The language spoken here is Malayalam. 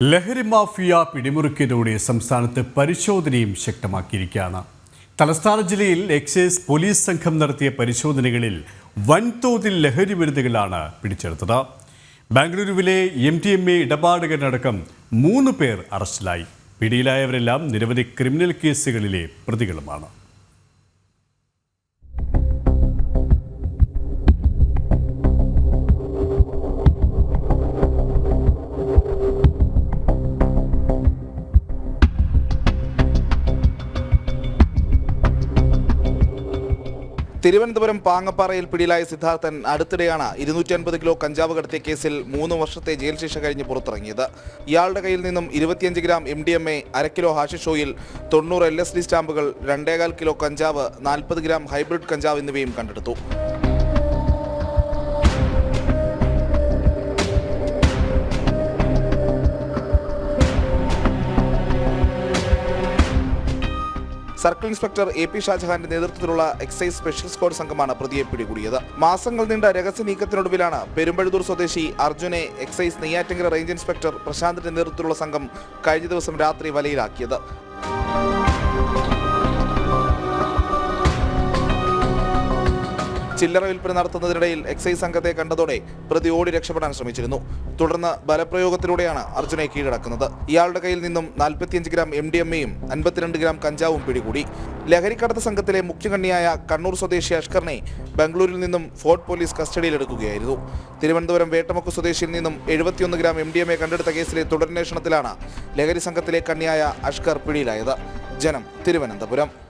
ലഹരി മാഫിയ പിടിമുറുക്കിയതോടെ സംസ്ഥാനത്ത് പരിശോധനയും ശക്തമാക്കിയിരിക്കുകയാണ്. തലസ്ഥാന ജില്ലയിൽ എക്സൈസ് പോലീസ് സംഘം നടത്തിയ പരിശോധനകളിൽ വൻതോതിൽ ലഹരി മരുന്നുകളാണ് പിടിച്ചെടുത്തത്. ബാംഗ്ലൂരുവിലെ MDMA ഇടപാടുകാരനടക്കം 3 പേർ അറസ്റ്റിലായി. പിടിയിലായവരെല്ലാം നിരവധി ക്രിമിനൽ കേസുകളിലെ പ്രതികളുമാണ്. തിരുവനന്തപുരം പാങ്ങപ്പാറയിൽ പിടിയിലായ സിദ്ധാർത്ഥൻ അടുത്തിടെയാണ് 250 കിലോ കഞ്ചാവ് കടത്തിയ കേസിൽ 3 വർഷത്തെ ജയിൽ ശിക്ഷ കഴിഞ്ഞ് പുറത്തിറങ്ങിയത്. ഇയാളുടെ കയ്യിൽ നിന്നും 25 gram MDMA, 1/2 kilo hashish oil, 90 LSD സ്റ്റാമ്പുകൾ, 2.25 കിലോ കഞ്ചാവ്, 40 ഗ്രാം ഹൈബ്രിഡ് കഞ്ചാവ് എന്നിവയും കണ്ടെടുത്തു. സർക്കിൾ ഇൻസ്പെക്ടർ AP ഷാജഹാന്റെ നേതൃത്വത്തിലുള്ള എക്സൈസ് സ്പെഷ്യൽ സ്ക്വാഡ് സംഘമാണ് പ്രതിയെ പിടികൂടിയത്. മാസങ്ങൾ നീണ്ട രഹസ്യ നീക്കത്തിനൊടുവിലാണ് പെരുമ്പഴുതൂർ സ്വദേശി അർജുനെ എക്സൈസ് നെയ്യാറ്റിങ്കര റേഞ്ച് ഇൻസ്പെക്ടർ പ്രശാന്തിന്റെ നേതൃത്വത്തിലുള്ള സംഘം കഴിഞ്ഞ ദിവസം രാത്രി വലയിലാക്കിയത്. ചില്ലറ വിൽപ്പന നടത്തുന്നതിനിടയിൽ എക്സൈസ് സംഘത്തെ കണ്ടതോടെ പ്രതി ഓടി രക്ഷപ്പെടാൻ ശ്രമിച്ചിരുന്നു. തുടർന്ന് ബലപ്രയോഗത്തിലൂടെയാണ് അർജുനെ കീഴടക്കുന്നത്. ഇയാളുടെ കയ്യിൽ നിന്നും 45 ഗ്രാം MDMAയും 52 ഗ്രാം കഞ്ചാവും പിടികൂടി. ലഹരിക്കടത്ത് സംഘത്തിലെ മുഖ്യകണ്ണിയായ കണ്ണൂർ സ്വദേശി അഷ്കറിനെ ബംഗളൂരിൽ നിന്നും ഫോർട്ട് പോലീസ് കസ്റ്റഡിയിലെടുക്കുകയായിരുന്നു. തിരുവനന്തപുരം വേട്ടമുക്ക് സ്വദേശിയിൽ നിന്നും 71 ഗ്രാം MDMA കണ്ടെടുത്ത കേസിലെ തുടരന്വേഷണത്തിലാണ് ലഹരി സംഘത്തിലെ കണ്ണിയായ അഷ്കർ പിടിയിലായത്. ജനം, തിരുവനന്തപുരം.